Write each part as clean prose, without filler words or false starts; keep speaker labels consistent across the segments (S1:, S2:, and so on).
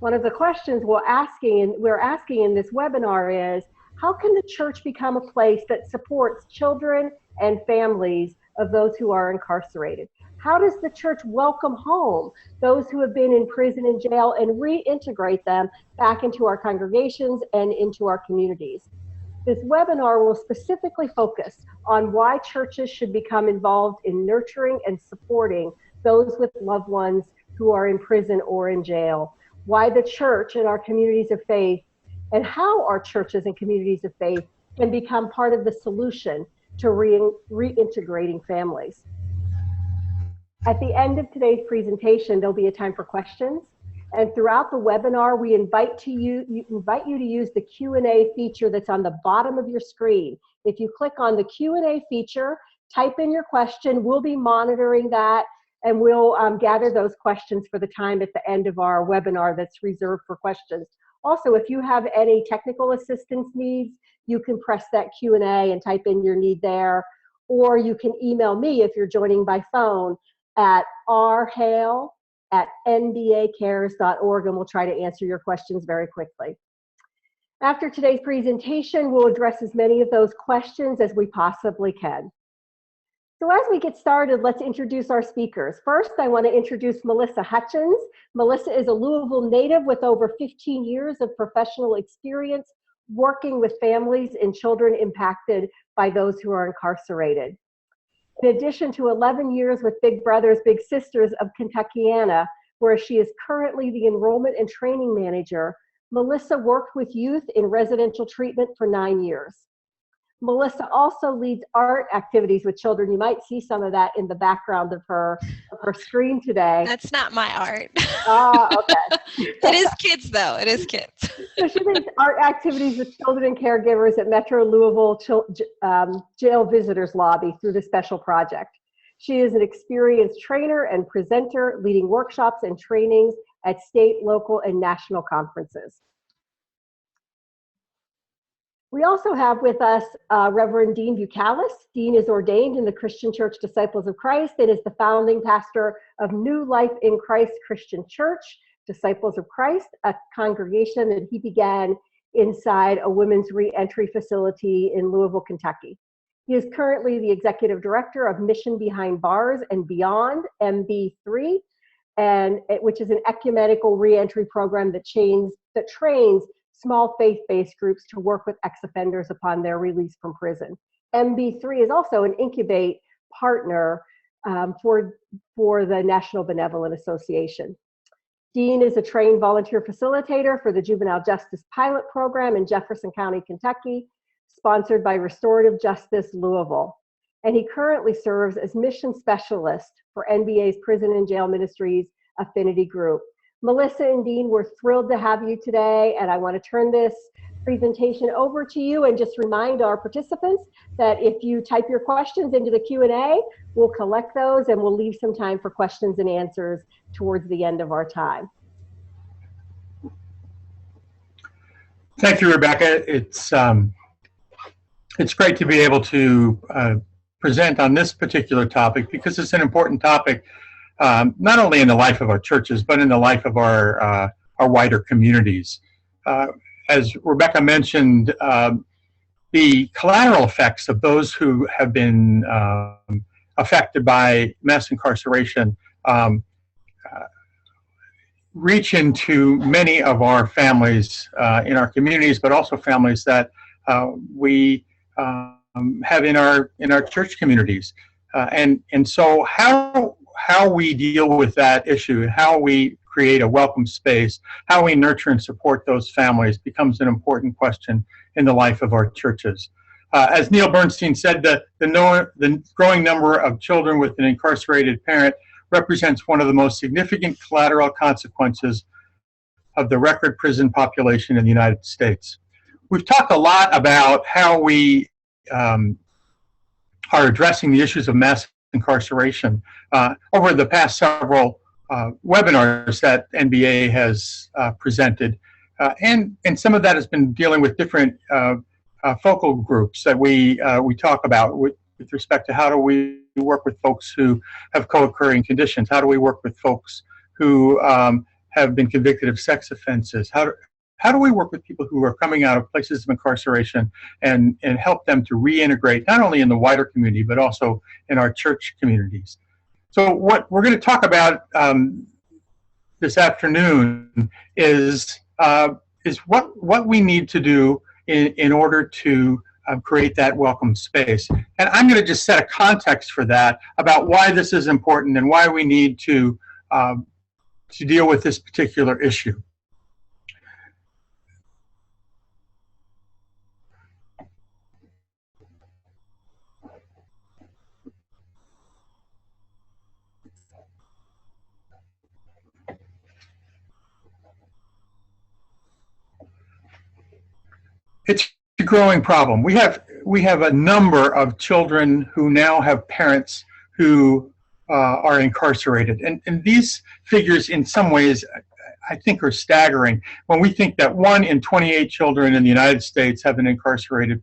S1: One of the questions we're asking in this webinar is, how can the church become a place that supports children and families of those who are incarcerated? How does the church welcome home those who have been in prison and jail and reintegrate them back into our congregations and into our communities? This webinar will specifically focus on why churches should become involved in nurturing and supporting those with loved ones who are in prison or in jail, why the church and our communities of faith, and how our churches and communities of faith can become part of the solution to reintegrating families. At the end of today's presentation, there'll be a time for questions. And throughout the webinar, we invite you to use the Q&A feature that's on the bottom of your screen. If you click on the Q&A feature, type in your question, we'll be monitoring that, and we'll gather those questions for the time at the end of our webinar that's reserved for questions. Also, if you have any technical assistance needs, you can press that Q&A and type in your need there, or you can email me if you're joining by phone at rhale@nbacares.org, and we'll try to answer your questions very quickly. After today's presentation, we'll address as many of those questions as we possibly can. So as we get started, let's introduce our speakers. First, I want to introduce Melissa Hutchins. Melissa is a Louisville native with over 15 years of professional experience working with families and children impacted by those who are incarcerated. In addition to 11 years with Big Brothers Big Sisters of Kentuckiana, where she is currently the enrollment and training manager, Melissa worked with youth in residential treatment for 9 years. Melissa also leads art activities with children. You might see some of that in the background of her screen today.
S2: That's not my art.
S1: Okay.
S2: It is kids, though. It is kids.
S1: So she leads art activities with children and caregivers at Metro Louisville Jail Visitors Lobby through the Special Project. She is an experienced trainer and presenter, leading workshops and trainings at state, local, and national conferences. We also have with us Reverend Dean Bucalis. Dean is ordained in the Christian Church Disciples of Christ and is the founding pastor of New Life in Christ Christian Church, Disciples of Christ, a congregation that he began inside a women's reentry facility in Louisville, Kentucky. He is currently the executive director of Mission Behind Bars and Beyond, MB3, which is an ecumenical reentry program that trains small faith-based groups to work with ex-offenders upon their release from prison. MB3 is also an Incubate partner for the National Benevolent Association. Dean is a trained volunteer facilitator for the Juvenile Justice Pilot Program in Jefferson County, Kentucky, sponsored by Restorative Justice Louisville. And he currently serves as mission specialist for NBA's Prison and Jail Ministries Affinity Group. Melissa and Dean, we're thrilled to have you today, and I want to turn this presentation over to you and just remind our participants that if you type your questions into the Q&A, we'll collect those and we'll leave some time for questions and answers towards the end of our time.
S3: Thank you, Rebecca. It's great to be able to present on this particular topic because it's an important topic, not only in the life of our churches, but in the life of our wider communities. As Rebecca mentioned, the collateral effects of those who have been affected by mass incarceration reach into many of our families in our communities, but also families that we have in our church communities. And so how we deal with that issue, how we create a welcome space, how we nurture and support those families becomes an important question in the life of our churches. As Neil Bernstein said, the growing number of children with an incarcerated parent represents one of the most significant collateral consequences of the record prison population in the United States. We've talked a lot about how we are addressing the issues of mass incarceration over the past several webinars that NBA has presented, and some of that has been dealing with different focal groups that we talk about with respect to how do we work with folks who have co-occurring conditions, how do we work with folks who have been convicted of sex offenses? How do we work with people who are coming out of places of incarceration and help them to reintegrate, not only in the wider community, but also in our church communities? So what we're going to talk about this afternoon is what we need to do in order to create that welcome space. And I'm going to just set a context for that about why this is important and why we need to deal with this particular issue. It's a growing problem. We have a number of children who now have parents who are incarcerated, and these figures, in some ways, I think, are staggering. When we think that 1 in 28 children in the United States have an incarcerated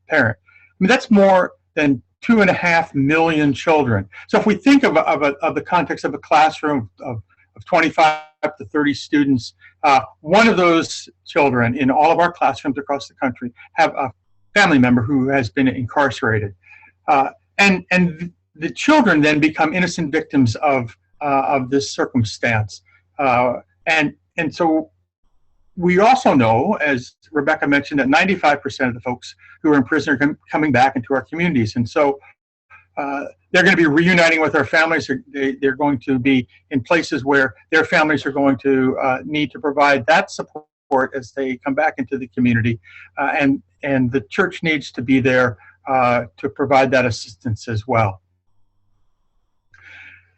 S3: parent, I mean, that's more than 2.5 million children. So if we think of the context of a classroom of 25 to 30 students, one of those children in all of our classrooms across the country have a family member who has been incarcerated. And the children then become innocent victims of this circumstance. And so we also know, as Rebecca mentioned, that 95% of the folks who are in prison are coming back into our communities. And so they're going to be reuniting with our families. They're going to be in places where their families are going to need to provide that support as they come back into the community. And the church needs to be there to provide that assistance as well.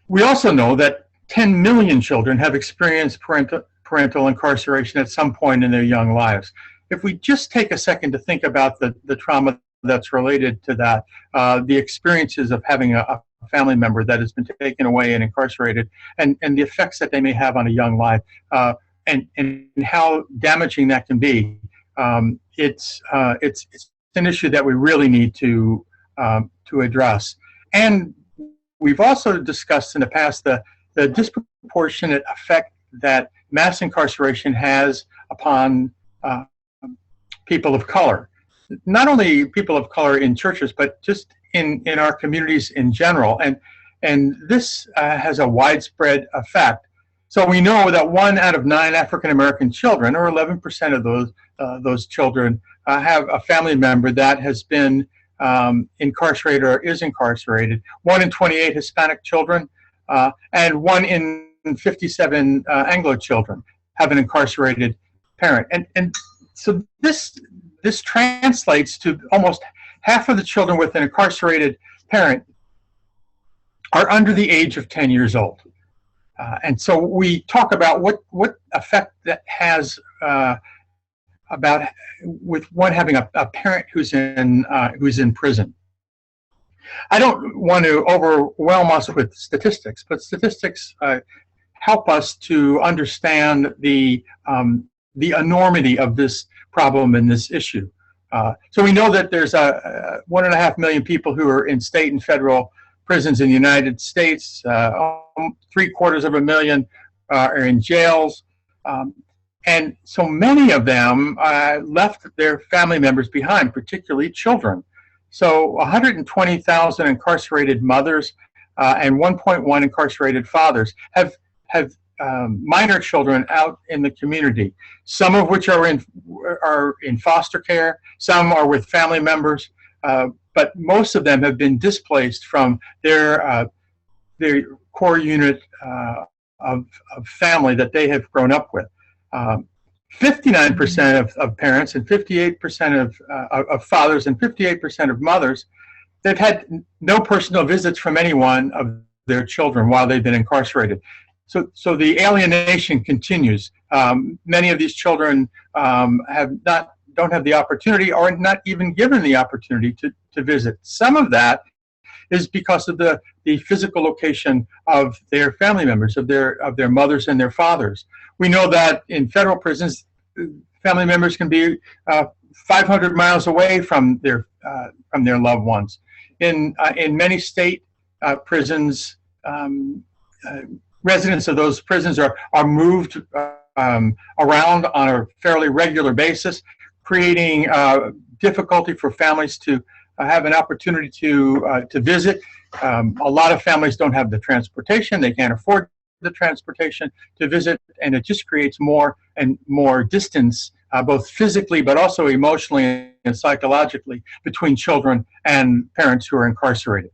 S3: We also know that 10 million children have experienced parental incarceration at some point in their young lives. If we just take a second to think about the trauma that's related to that, the experiences of having a family member that has been taken away and incarcerated, and the effects that they may have on a young life, and how damaging that can be, it's an issue that we really need to address. And we've also discussed in the past the disproportionate effect that mass incarceration has upon people of color. Not only people of color in churches, but just in our communities in general. And this has a widespread effect. So we know that 1 out of 9 African American children, or 11% of those children, have a family member that has been incarcerated or is incarcerated. 1 in 28 Hispanic children, and 1 in 57 Anglo children have an incarcerated parent. And so this translates to almost half of the children with an incarcerated parent are under the age of 10 years old. And so we talk about what effect that has about with one having a parent who's in prison. I don't want to overwhelm us with statistics, but statistics help us to understand the enormity of this problem and this issue. So we know that there's 1.5 million people who are in state and federal prisons in the United States. 750,000 are in jails. And so many of them left their family members behind, particularly children. So 120,000 incarcerated mothers and 1.1 incarcerated fathers have minor children out in the community, some of which are in foster care, some are with family members, but most of them have been displaced from their core unit of family that they have grown up with. 59% of parents and 58% of fathers and 58% of mothers, they've had no personal visits from any one of their children while they've been incarcerated. So the alienation continues. Many of these children don't have the opportunity, or not even given the opportunity to visit. Some of that is because of the physical location of their family members, of their mothers and their fathers. We know that in federal prisons, family members can be 500 miles away from their loved ones. In many state prisons, residents of those prisons are moved around on a fairly regular basis, creating difficulty for families to have an opportunity to visit. A lot of families don't have the transportation; they can't afford the transportation to visit, and it just creates more and more distance, both physically but also emotionally and psychologically, between children and parents who are incarcerated.